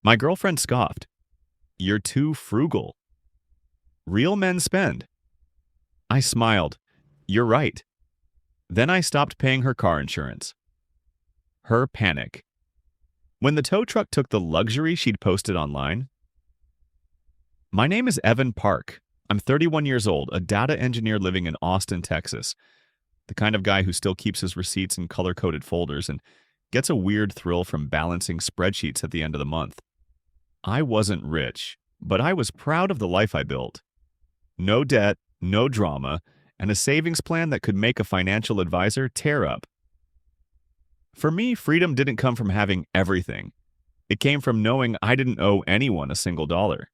My girlfriend scoffed. You're too frugal. Real men spend. I smiled. You're right. Then I stopped paying her car insurance. Her panic. When the tow truck took the luxury she'd posted online. My name is Evan Park. I'm 31 years old, a data engineer living in Austin, Texas. The kind of guy who still keeps his receipts in color-coded folders and gets a weird thrill from balancing spreadsheets at the end of the month. I wasn't rich, but I was proud of the life I built. No debt, no drama, and a savings plan that could make a financial advisor tear up. For me, freedom didn't come from having everything. It came from knowing I didn't owe anyone a single dollar.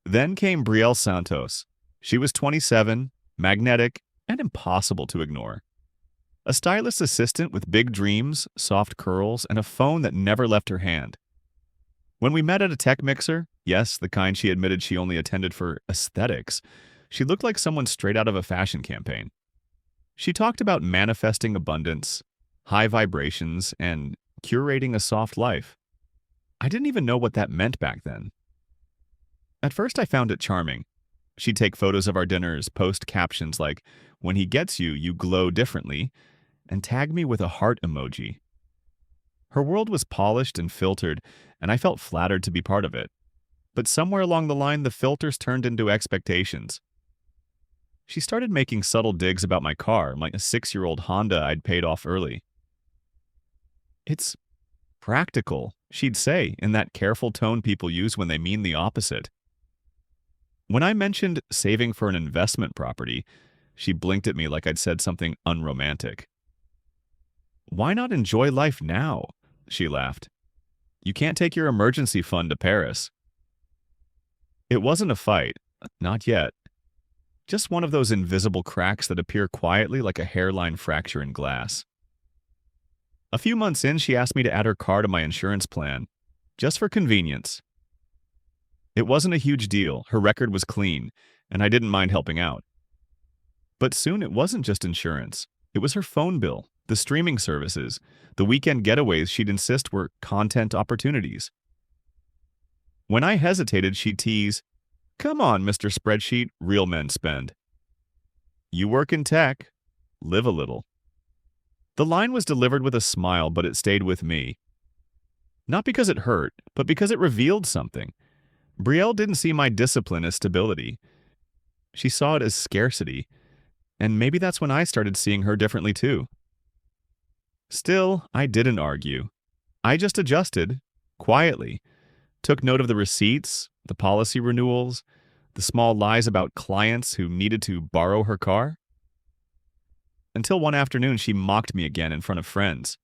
Then came Brielle Santos. She was 27, magnetic, and impossible to ignore. A stylist assistant with big dreams, soft curls, and a phone that never left her hand. When we met at a tech mixer, yes, the kind she admitted she only attended for aesthetics, she looked like someone straight out of a fashion campaign. She talked about manifesting abundance, high vibrations, and curating a soft life. I didn't even know what that meant back then. At first, I found it charming. She'd take photos of our dinners, post captions like, "When he gets you, you glow differently," and tag me with a heart emoji. Her world was polished and filtered, and I felt flattered to be part of it. But somewhere along the line, the filters turned into expectations. She started making subtle digs about my car, like a 6-year-old Honda I'd paid off early. It's practical, she'd say, in that careful tone people use when they mean the opposite. When I mentioned saving for an investment property, she blinked at me like I'd said something unromantic. "Why not enjoy life now?" she laughed. "You can't take your emergency fund to Paris." It wasn't a fight, not yet. Just one of those invisible cracks that appear quietly like a hairline fracture in glass. A few months in, she asked me to add her car to my insurance plan, just for convenience. It wasn't a huge deal, her record was clean, and I didn't mind helping out. But soon it wasn't just insurance. It was her phone bill, the streaming services, the weekend getaways she'd insist were content opportunities. When I hesitated, she'd tease, "Come on, Mr. Spreadsheet, real men spend. You work in tech, live a little." The line was delivered with a smile, but it stayed with me. Not because it hurt, but because it revealed something. Brielle didn't see my discipline as stability. She saw it as scarcity, and maybe that's when I started seeing her differently too. Still, I didn't argue. I just adjusted, quietly, took note of the receipts, the policy renewals, the small lies about clients who needed to borrow her car. Until one afternoon she mocked me again in front of friends.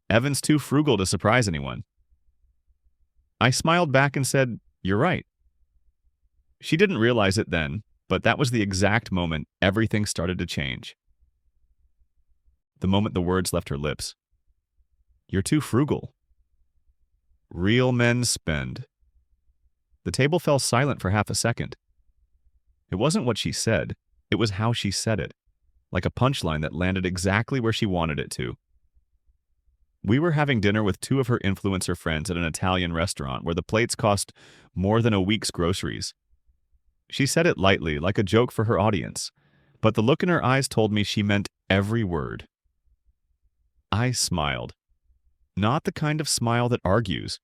Evan's too frugal to surprise anyone. I smiled back and said, "You're right." She didn't realize it then, but that was the exact moment everything started to change. The moment the words left her lips. "You're too frugal. Real men spend." The table fell silent for half a second. It wasn't what she said, it was how she said it, like a punchline that landed exactly where she wanted it to. We were having dinner with two of her influencer friends at an Italian restaurant where the plates cost more than a week's groceries. She said it lightly, like a joke for her audience, but the look in her eyes told me she meant every word. I smiled. Not the kind of smile that argues,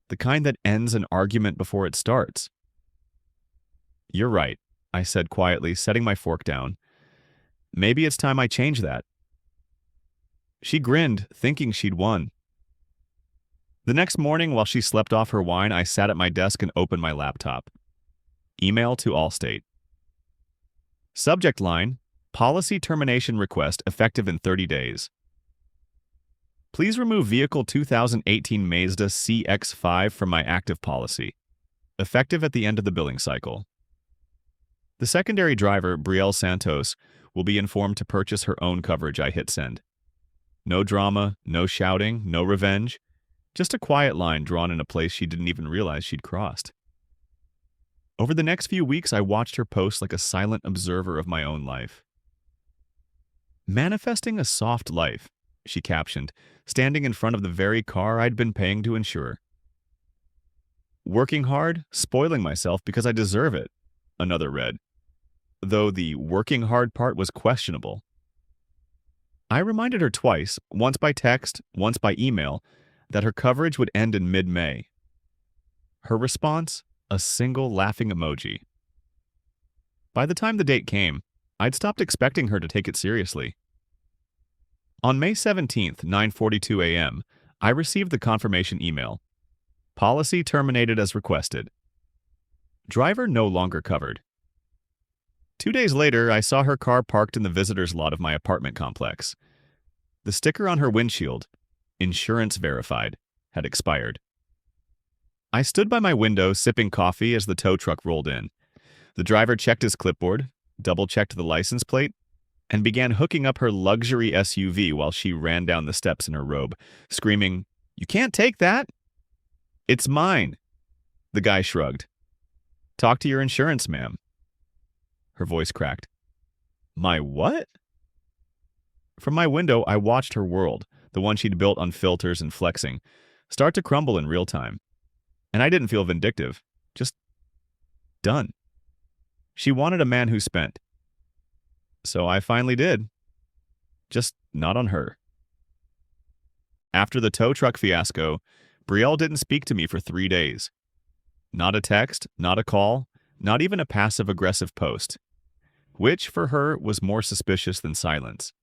the kind that ends an argument before it starts. "You're right," I said quietly, setting my fork down. "Maybe it's time I change that." She grinned, thinking she'd won. The next morning, while she slept off her wine, I sat at my desk and opened my laptop. Email to Allstate. Subject line, "Policy termination request effective in 30 days. Please remove vehicle 2018 Mazda CX-5 from my active policy. Effective at the end of the billing cycle. The secondary driver, Brielle Santos, will be informed to purchase her own coverage." I hit send. No drama, no shouting, no revenge. Just a quiet line drawn in a place she didn't even realize she'd crossed. Over the next few weeks, I watched her post like a silent observer of my own life. "Manifesting a soft life," she captioned, standing in front of the very car I'd been paying to insure. Working hard, spoiling myself because I deserve it, another read, though the working hard part was questionable. I reminded her twice, once by text, once by email, that her coverage would end in mid-May. Her response? A single laughing emoji. By the time the date came, I'd stopped expecting her to take it seriously. On May 17th, 9:42 a.m., I received the confirmation email. Policy terminated as requested. Driver no longer covered. 2 days later, I saw her car parked in the visitor's lot of my apartment complex. The sticker on her windshield, "Insurance verified," had expired. I stood by my window sipping coffee as the tow truck rolled in. The driver checked his clipboard, double-checked the license plate, and began hooking up her luxury SUV while she ran down the steps in her robe, screaming, "You can't take that!" "It's mine." The guy shrugged. "Talk to your insurance, ma'am." Her voice cracked. "My what?" From my window, I watched her world, the one she'd built on filters and flexing, start to crumble in real time. And I didn't feel vindictive. Just done. She wanted a man who spent. So I finally did. Just not on her. After the tow truck fiasco, Brielle didn't speak to me for 3 days. Not a text, not a call, not even a passive-aggressive post, which for her was more suspicious than silence.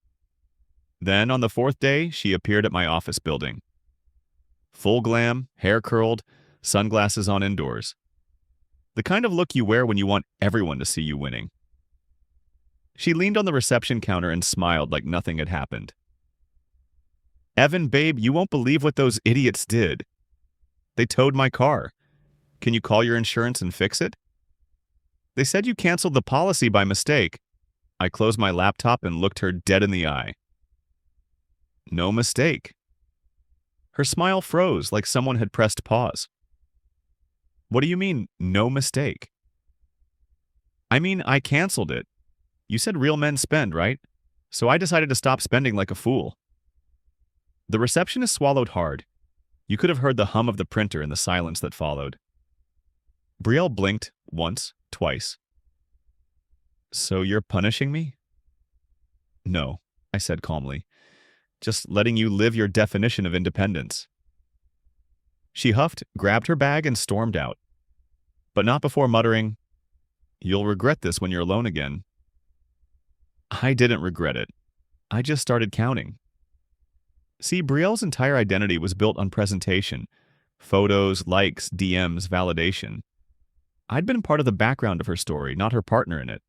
Then, on the 4th day, she appeared at my office building. Full glam, hair curled, sunglasses on indoors. The kind of look you wear when you want everyone to see you winning. She leaned on the reception counter and smiled like nothing had happened. "Evan, babe, you won't believe what those idiots did. They towed my car. Can you call your insurance and fix it?" "They said you canceled the policy by mistake." I closed my laptop and looked her dead in the eye. "No mistake." Her smile froze like someone had pressed pause. "What do you mean, no mistake?" "I mean, I canceled it. You said real men spend, right? So I decided to stop spending like a fool." The receptionist swallowed hard. You could have heard the hum of the printer in the silence that followed. Brielle blinked once, twice. "So you're punishing me?" "No," I said calmly. "Just letting you live your definition of independence." She huffed, grabbed her bag, and stormed out. But not before muttering, "You'll regret this when you're alone again." I didn't regret it. I just started counting. See, Brielle's entire identity was built on presentation. Photos, likes, DMs, validation. I'd been part of the background of her story, not her partner in it.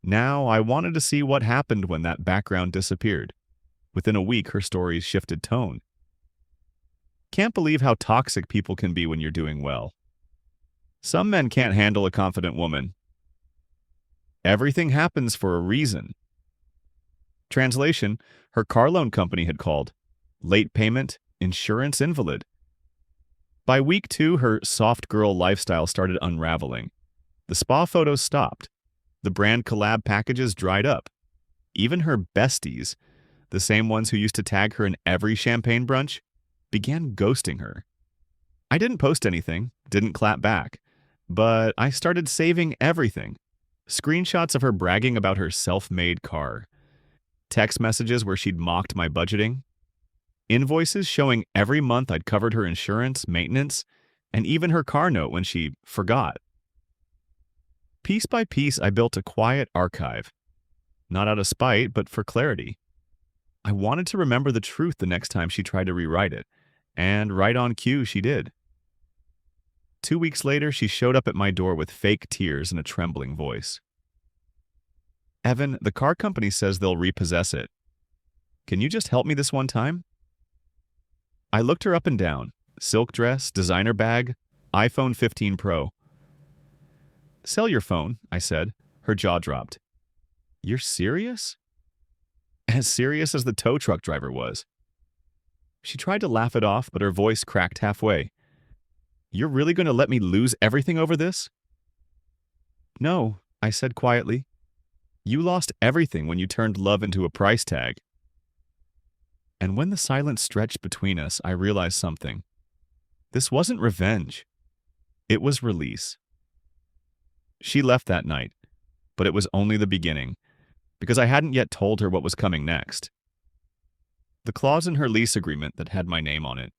Now, I wanted to see what happened when that background disappeared. Within a week, her stories shifted tone. Can't believe how toxic people can be when you're doing well. Some men can't handle a confident woman. Everything happens for a reason. Translation, her car loan company had called. Late payment, insurance invalid. By week 2, her soft girl lifestyle started unraveling. The spa photos stopped. The brand collab packages dried up. Even her besties, the same ones who used to tag her in every champagne brunch, began ghosting her. I didn't post anything, didn't clap back, but I started saving everything. Screenshots of her bragging about her self-made car. Text messages where she'd mocked my budgeting. Invoices showing every month I'd covered her insurance, maintenance, and even her car note when she forgot. Piece by piece, I built a quiet archive. Not out of spite, but for clarity. I wanted to remember the truth the next time she tried to rewrite it, and right on cue she did. 2 weeks later, she showed up at my door with fake tears and a trembling voice. "Evan, the car company says they'll repossess it. Can you just help me this one time?" I looked her up and down. Silk dress, designer bag, iPhone 15 Pro. "Sell your phone," I said. Her jaw dropped. "You're serious?" As serious as the tow truck driver was. She tried to laugh it off, but her voice cracked halfway. "You're really going to let me lose everything over this?" "No," I said quietly. "You lost everything when you turned love into a price tag." And when the silence stretched between us, I realized something. This wasn't revenge. It was release. She left that night, but it was only the beginning, because I hadn't yet told her what was coming next. The clause in her lease agreement that had my name on it.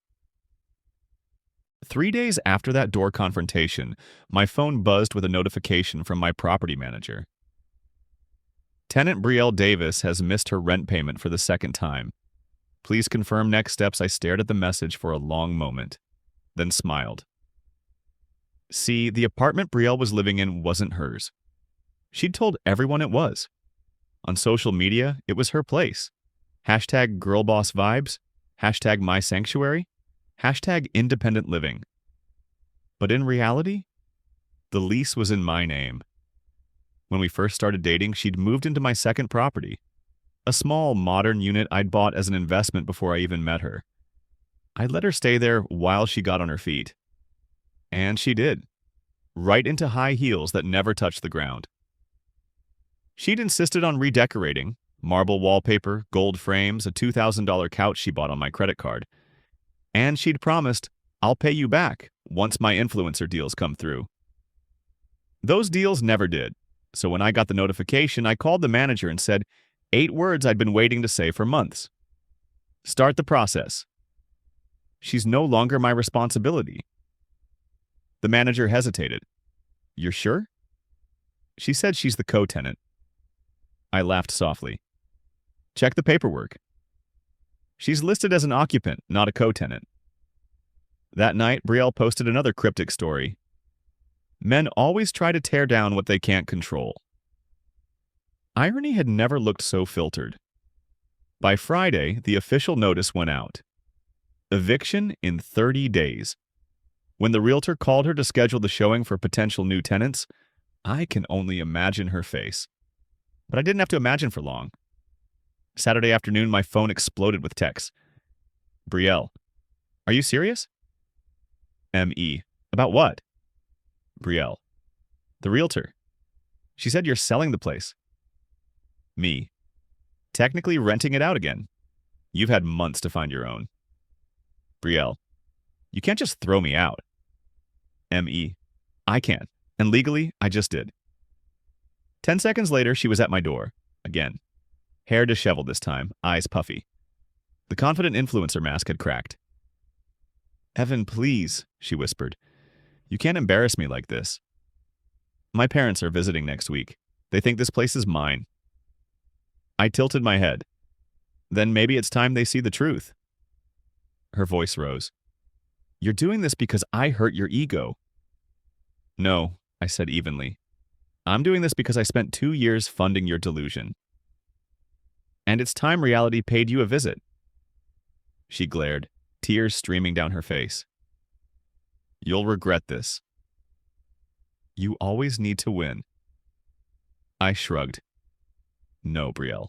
3 days after that door confrontation, my phone buzzed with a notification from my property manager. Tenant Brielle Davis has missed her rent payment for the second time. Please confirm next steps. I stared at the message for a long moment, then smiled. See, the apartment Brielle was living in wasn't hers. She'd told everyone it was. On social media, it was her place. Hashtag girlbossvibes, hashtag mysanctuary, hashtag independent living. But in reality, the lease was in my name. When we first started dating, she'd moved into my second property, a small, modern unit I'd bought as an investment before I even met her. I let her stay there while she got on her feet. And she did. Right into high heels that never touched the ground. She'd insisted on redecorating, marble wallpaper, gold frames, a $2,000 couch she bought on my credit card. And she'd promised, I'll pay you back once my influencer deals come through. Those deals never did, so when I got the notification, I called the manager and said 8 words I'd been waiting to say for months. Start the process. She's no longer my responsibility. The manager hesitated. You're sure? She said she's the co-tenant. I laughed softly. Check the paperwork. She's listed as an occupant, not a co-tenant. That night, Brielle posted another cryptic story. Men always try to tear down what they can't control. Irony had never looked so filtered. By Friday, the official notice went out. Eviction in 30 days. When the realtor called her to schedule the showing for potential new tenants, I can only imagine her face. But I didn't have to imagine for long. Saturday afternoon, my phone exploded with texts. Brielle, are you serious? M.E. About what? Brielle, the realtor. She said you're selling the place. Me. Technically renting it out again. You've had months to find your own. Brielle, you can't just throw me out. M.E. I can, and legally, I just did. 10 seconds later, she was at my door, again. Hair disheveled this time, eyes puffy. The confident influencer mask had cracked. Evan, please, she whispered. You can't embarrass me like this. My parents are visiting next week. They think this place is mine. I tilted my head. Then maybe it's time they see the truth. Her voice rose. You're doing this because I hurt your ego. No, I said evenly. I'm doing this because I spent 2 years funding your delusion. And it's time reality paid you a visit. She glared, tears streaming down her face. You'll regret this. You always need to win. I shrugged. No, Brielle.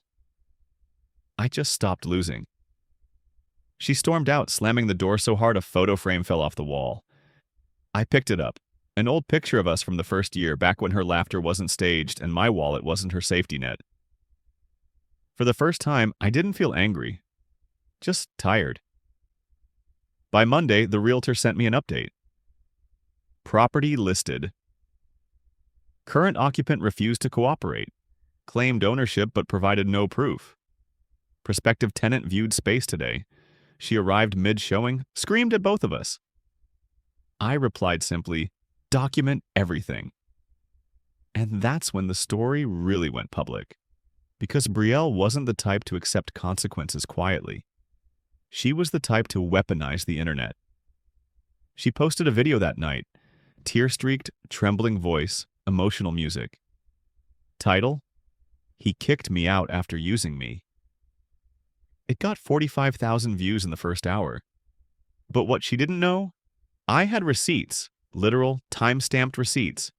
I just stopped losing. She stormed out, slamming the door so hard a photo frame fell off the wall. I picked it up, an old picture of us from the first year, back when her laughter wasn't staged and my wallet wasn't her safety net. For the first time, I didn't feel angry, just tired. By Monday, the realtor sent me an update. Property listed. Current occupant refused to cooperate, claimed ownership but provided no proof. Prospective tenant viewed space today. She arrived mid-showing, screamed at both of us. I replied simply, document everything. And that's when the story really went public. Because Brielle wasn't the type to accept consequences quietly. She was the type to weaponize the internet. She posted a video that night, tear-streaked, trembling voice, emotional music. Title, He Kicked Me Out After Using Me. It got 45,000 views in the first hour. But what she didn't know? I had receipts, literal, time-stamped receipts.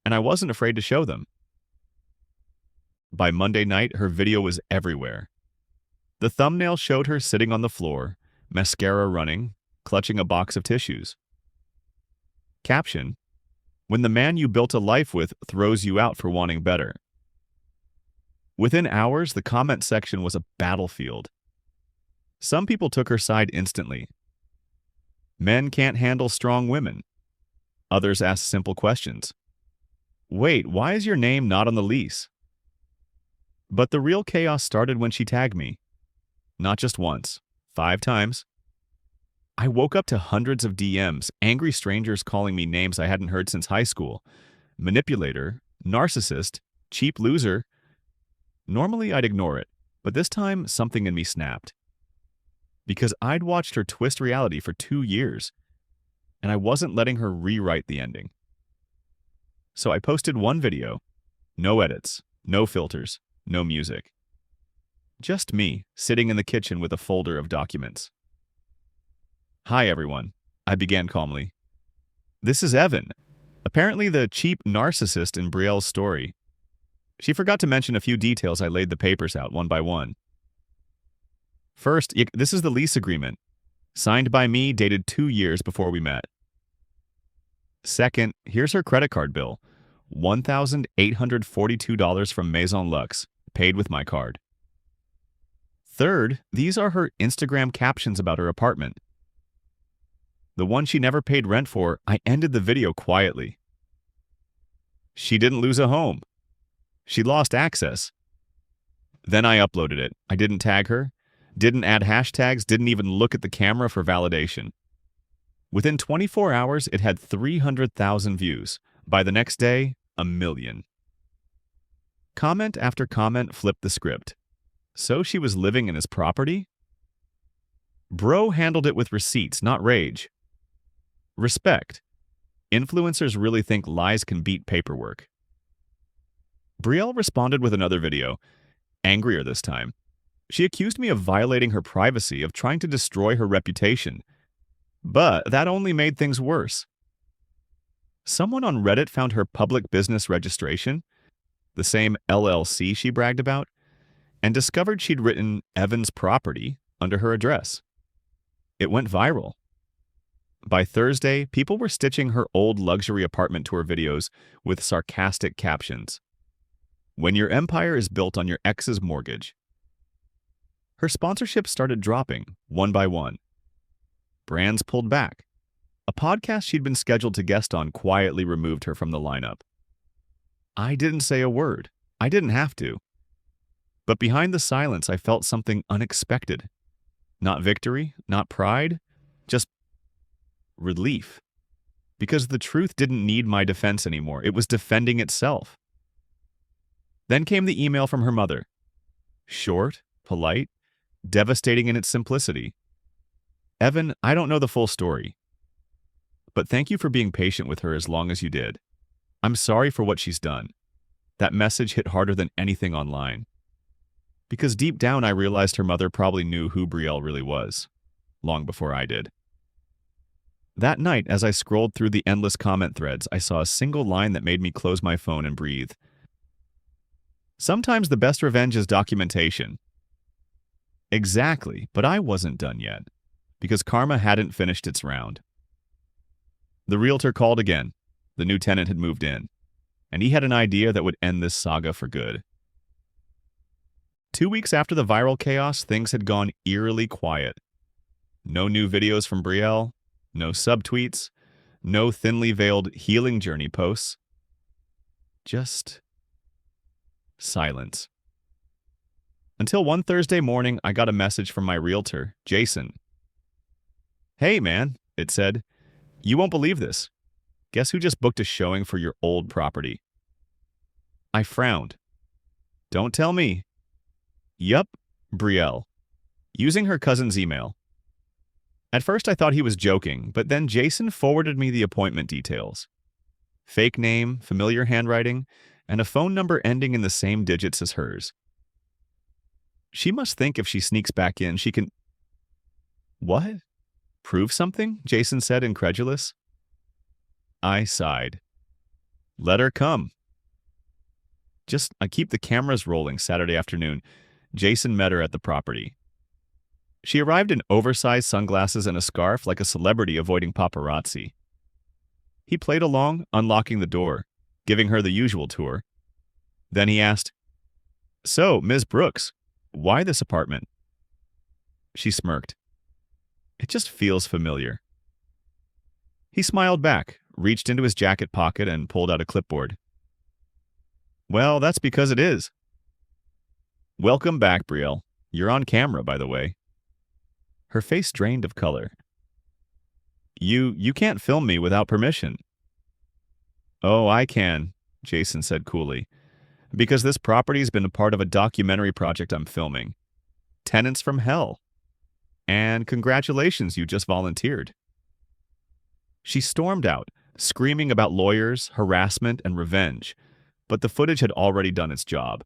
And I wasn't afraid to show them. By Monday night, her video was everywhere. The thumbnail showed her sitting on the floor, mascara running, clutching a box of tissues. Caption, When the man you built a life with throws you out for wanting better. Within hours, the comment section was a battlefield. Some people took her side instantly. Men can't handle strong women. Others ask simple questions. Wait, why is your name not on the lease? But the real chaos started when she tagged me. Not just once, 5 times. I woke up to hundreds of DMs, angry strangers calling me names I hadn't heard since high school. Manipulator, narcissist, cheap loser. Normally I'd ignore it, but this time something in me snapped. Because I'd watched her twist reality for 2 years, and I wasn't letting her rewrite the ending. So I posted one video. No edits, no filters, no music. Just me, sitting in the kitchen with a folder of documents. Hi, everyone, I began calmly. This is Evan, apparently the cheap narcissist in Brielle's story. She forgot to mention a few details. I laid the papers out one by one. First, this is the lease agreement, signed by me, dated 2 years before we met. Second, here's her credit card bill, $1,842 from Maison Luxe, paid with my card. Third, these are her Instagram captions about her apartment. The one she never paid rent for, I ended the video quietly. She didn't lose a home. She lost access. Then I uploaded it. I didn't tag her, didn't add hashtags, didn't even look at the camera for validation. Within 24 hours, it had 300,000 views. By the next day, 1 million. Comment after comment flipped the script. So she was living in his property? Bro handled it with receipts, not rage. Respect. Influencers really think lies can beat paperwork. Brielle responded with another video, angrier this time. She accused me of violating her privacy, of trying to destroy her reputation. But that only made things worse. Someone on Reddit found her public business registration, the same LLC she bragged about, and discovered she'd written Evan's property under her address. It went viral. By Thursday, people were stitching her old luxury apartment to her videos with sarcastic captions. When your empire is built on your ex's mortgage. Her sponsorships started dropping, one by one. Brands pulled back. A podcast she'd been scheduled to guest on quietly removed her from the lineup. I didn't say a word. I didn't have to. But behind the silence, I felt something unexpected. Not victory, not pride, just relief. Because the truth didn't need my defense anymore. It was defending itself. Then came the email from her mother. Short, polite, devastating in its simplicity. Evan, I don't know the full story. But thank you for being patient with her as long as you did. I'm sorry for what she's done. That message hit harder than anything online. Because deep down I realized her mother probably knew who Brielle really was, long before I did. That night, as I scrolled through the endless comment threads, I saw a single line that made me close my phone and breathe. Sometimes the best revenge is documentation. Exactly, but I wasn't done yet, because karma hadn't finished its round. The realtor called again. The new tenant had moved in, and he had an idea that would end this saga for good. 2 weeks after the viral chaos, things had gone eerily quiet. No new videos from Brielle, no subtweets, no thinly veiled healing journey posts. Just silence. Until one Thursday morning, I got a message from my realtor, Jason. Hey man, it said, you won't believe this. Guess who just booked a showing for your old property? I frowned. Don't tell me. Yup, Brielle. Using her cousin's email. At first I thought he was joking, but then Jason forwarded me the appointment details. Fake name, familiar handwriting, and a phone number ending in the same digits as hers. She must think if she sneaks back in, she can... What? Prove something? Jason said, incredulous. I sighed. Let her come. I keep the cameras rolling Saturday afternoon. Jason met her at the property. She arrived in oversized sunglasses and a scarf like a celebrity avoiding paparazzi. He played along, unlocking the door, giving her the usual tour. Then he asked, So, Ms. Brooks, why this apartment? She smirked. It just feels familiar. He smiled back, reached into his jacket pocket, and pulled out a clipboard. Well, that's because it is. Welcome back, Brielle. You're on camera, by the way. Her face drained of color. You can't film me without permission. Oh, I can, Jason said coolly, because this property's been a part of a documentary project I'm filming. Tenants from Hell. And congratulations, you just volunteered. She stormed out, screaming about lawyers, harassment, and revenge, but the footage had already done its job,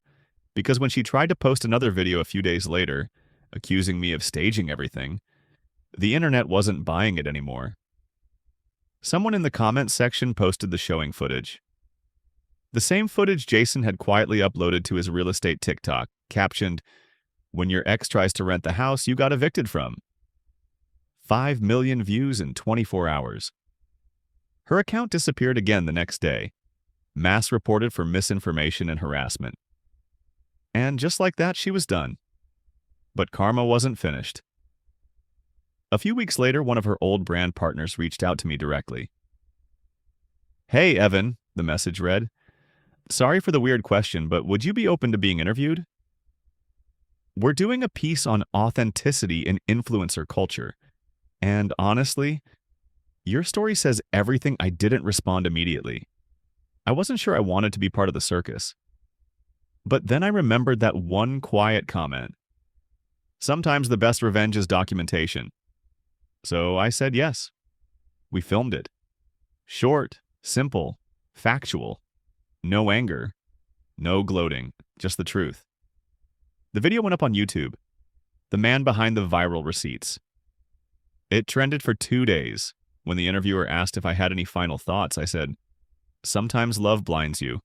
because when she tried to post another video a few days later, accusing me of staging everything, the internet wasn't buying it anymore. Someone in the comments section posted the showing footage. The same footage Jason had quietly uploaded to his real estate TikTok, captioned, "When your ex tries to rent the house you got evicted from." 5 million views in 24 hours. Her account disappeared again the next day, mass reported for misinformation and harassment. And just like that, she was done. But karma wasn't finished. A few weeks later, one of her old brand partners reached out to me directly. "Hey, Evan," the message read. "Sorry for the weird question, but would you be open to being interviewed? We're doing a piece on authenticity in influencer culture. And honestly, your story says everything I didn't respond immediately. I wasn't sure I wanted to be part of the circus. But then I remembered that one quiet comment. Sometimes the best revenge is documentation. So I said yes. We filmed it. Short, simple, factual. No anger. No gloating. Just the truth. The video went up on YouTube. The man behind the viral receipts. It trended for 2 days. When the interviewer asked if I had any final thoughts, I said, "Sometimes love blinds you."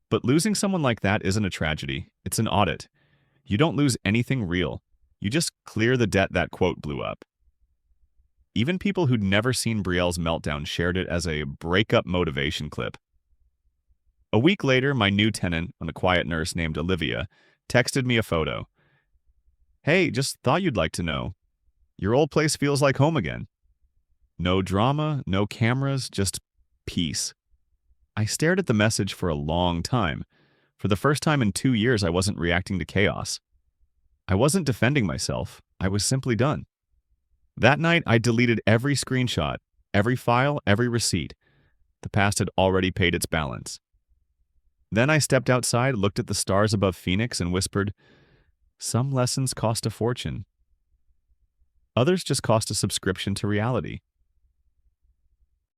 But losing someone like that isn't a tragedy. It's an audit. You don't lose anything real. You just clear the debt that quote blew up. Even people who'd never seen Brielle's meltdown shared it as a breakup motivation clip. A week later, my new tenant, a quiet nurse named Olivia, texted me a photo. "Hey, just thought you'd like to know. Your old place feels like home again." No drama, no cameras, just peace. I stared at the message for a long time. For the first time in 2 years, I wasn't reacting to chaos. I wasn't defending myself. I was simply done. That night, I deleted every screenshot, every file, every receipt. The past had already paid its balance. Then I stepped outside, looked at the stars above Phoenix, and whispered, "Some lessons cost a fortune. Others just cost a subscription to reality."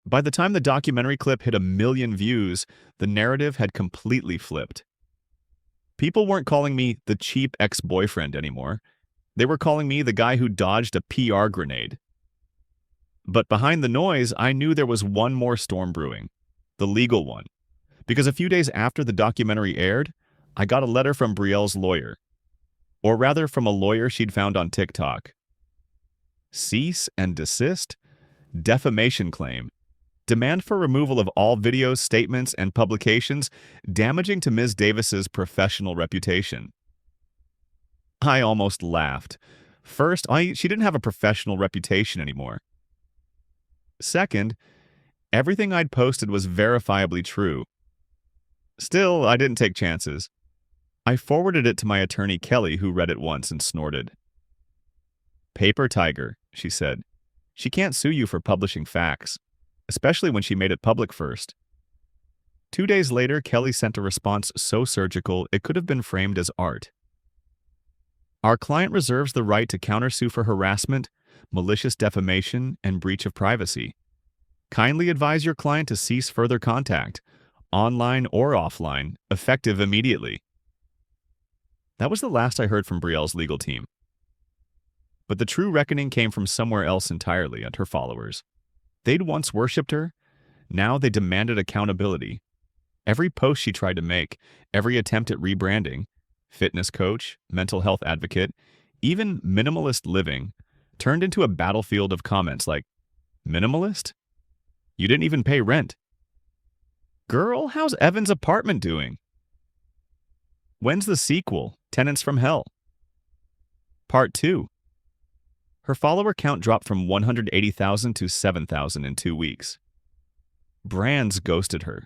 By the time the documentary clip hit 1 million views, the narrative had completely flipped. People weren't calling me the cheap ex-boyfriend anymore. They were calling me the guy who dodged a PR grenade. But behind the noise, I knew there was one more storm brewing, the legal one. Because a few days after the documentary aired, I got a letter from Brielle's lawyer. Or rather, from a lawyer she'd found on TikTok. Cease and desist, defamation claim, demand for removal of all videos, statements, and publications damaging to Ms. Davis's professional reputation. I almost laughed. First, she didn't have a professional reputation anymore. Second, everything I'd posted was verifiably true. Still, I didn't take chances. I forwarded it to my attorney Kelly, who read it once and snorted. "Paper tiger," she said. "She can't sue you for publishing facts, especially when she made it public first." 2 days later, Kelly sent a response so surgical it could have been framed as art. "Our client reserves the right to countersue for harassment, malicious defamation, and breach of privacy. Kindly advise your client to cease further contact, online or offline, effective immediately." That was the last I heard from Brielle's legal team. But the true reckoning came from somewhere else entirely, and her followers. They'd once worshipped her. Now they demanded accountability. Every post she tried to make, every attempt at rebranding, fitness coach, mental health advocate, even minimalist living, turned into a battlefield of comments like, "Minimalist? You didn't even pay rent. Girl, how's Evan's apartment doing? When's the sequel, Tenants from Hell? Part 2? Her follower count dropped from 180,000 to 7,000 in 2 weeks. Brands ghosted her.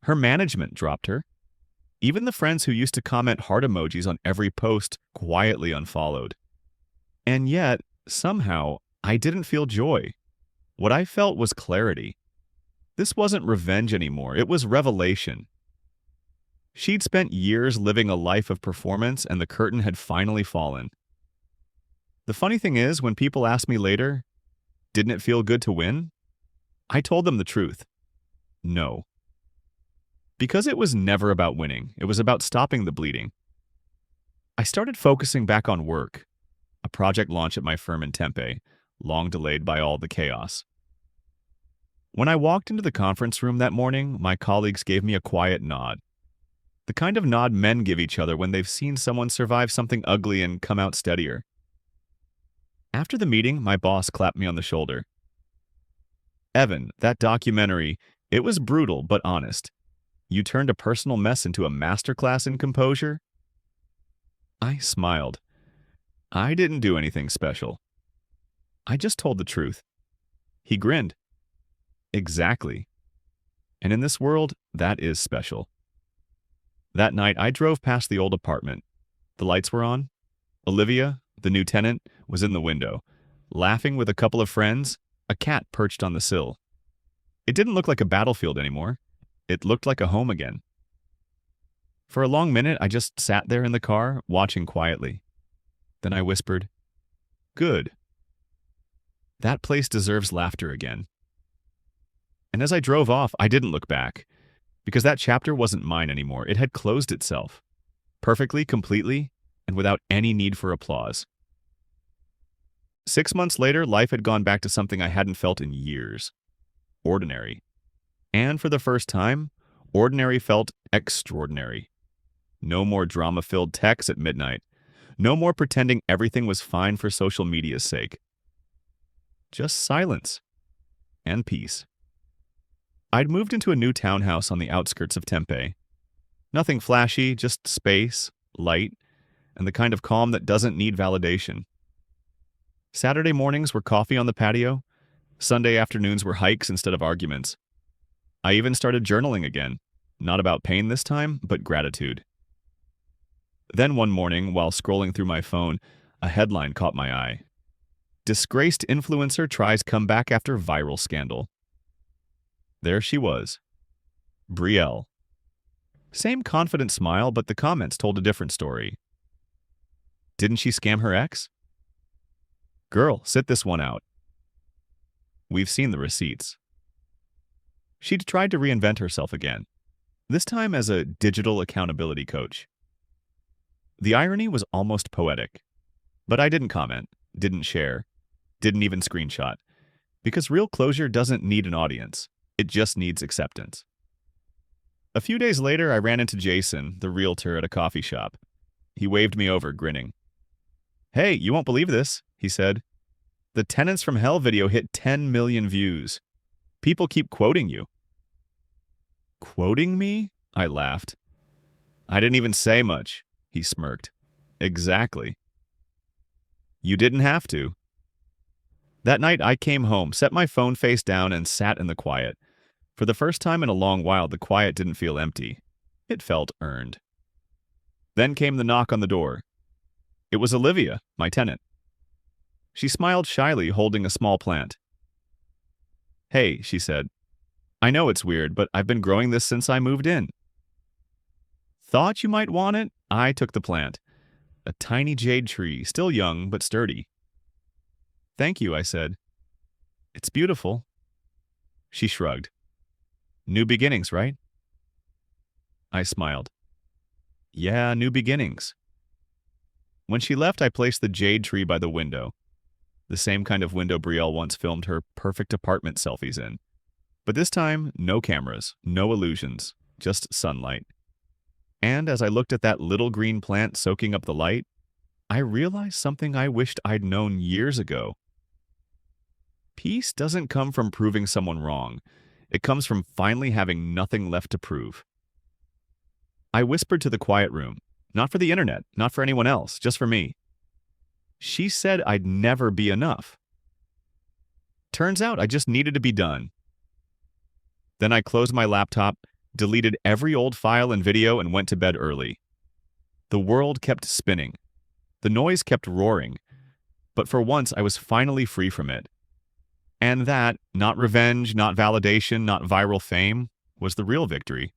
Her management dropped her. Even the friends who used to comment heart emojis on every post quietly unfollowed. And yet, somehow, I didn't feel joy. What I felt was clarity. This wasn't revenge anymore, it was revelation. She'd spent years living a life of performance, and the curtain had finally fallen. The funny thing is, when people asked me later, didn't it feel good to win? I told them the truth. No. Because it was never about winning, it was about stopping the bleeding. I started focusing back on work, a project launch at my firm in Tempe, long delayed by all the chaos. When I walked into the conference room that morning, my colleagues gave me a quiet nod. The kind of nod men give each other when they've seen someone survive something ugly and come out steadier. After the meeting, my boss clapped me on the shoulder. "Evan, that documentary, it was brutal but honest. You turned a personal mess into a masterclass in composure?" I smiled. I didn't do anything special. I just told the truth. He grinned. Exactly. And in this world, that is special. That night, I drove past the old apartment. The lights were on. Olivia, the new tenant, was in the window, laughing with a couple of friends, a cat perched on the sill. It didn't look like a battlefield anymore. It looked like a home again. For a long minute, I just sat there in the car, watching quietly. Then I whispered, "Good. That place deserves laughter again." And as I drove off, I didn't look back, because that chapter wasn't mine anymore. It had closed itself, perfectly, completely, and without any need for applause. 6 months later, life had gone back to something I hadn't felt in years. Ordinary. And for the first time, ordinary felt extraordinary. No more drama-filled texts at midnight. No more pretending everything was fine for social media's sake. Just silence. And peace. I'd moved into a new townhouse on the outskirts of Tempe. Nothing flashy, just space, light, and the kind of calm that doesn't need validation. Saturday mornings were coffee on the patio. Sunday afternoons were hikes instead of arguments. I even started journaling again, not about pain this time, but gratitude. Then one morning, while scrolling through my phone, a headline caught my eye. "Disgraced influencer tries comeback after viral scandal." There she was. Brielle. Same confident smile, but the comments told a different story. Didn't she scam her ex? Girl, sit this one out. We've seen the receipts. She'd tried to reinvent herself again, this time as a digital accountability coach. The irony was almost poetic, but I didn't comment, didn't share, didn't even screenshot, because real closure doesn't need an audience, it just needs acceptance. A few days later, I ran into Jason, the realtor, at a coffee shop. He waved me over, grinning. "Hey, you won't believe this," he said. "The Tenants from Hell video hit 10 million views. People keep quoting you." Quoting me? I laughed. "I didn't even say much," he smirked. "Exactly." You didn't have to. That night, I came home, set my phone face down, and sat in the quiet. For the first time in a long while, the quiet didn't feel empty. It felt earned. Then came the knock on the door. It was Olivia, my tenant. She smiled shyly, holding a small plant. "Hey," she said. "I know it's weird, but I've been growing this since I moved in." Thought you might want it? I took the plant. A tiny jade tree, still young but sturdy. "Thank you," I said. "It's beautiful." She shrugged. "New beginnings, right?" I smiled. "Yeah, new beginnings." When she left, I placed the jade tree by the window. The same kind of window Brielle once filmed her perfect apartment selfies in. But this time, no cameras, no illusions, just sunlight. And as I looked at that little green plant soaking up the light, I realized something I wished I'd known years ago. Peace doesn't come from proving someone wrong. It comes from finally having nothing left to prove. I whispered to the quiet room, not for the internet, not for anyone else, just for me. She said I'd never be enough. Turns out I just needed to be done. Then I closed my laptop, deleted every old file and video, and went to bed early. The world kept spinning. The noise kept roaring. But for once, I was finally free from it. And that, not revenge, not validation, not viral fame, was the real victory.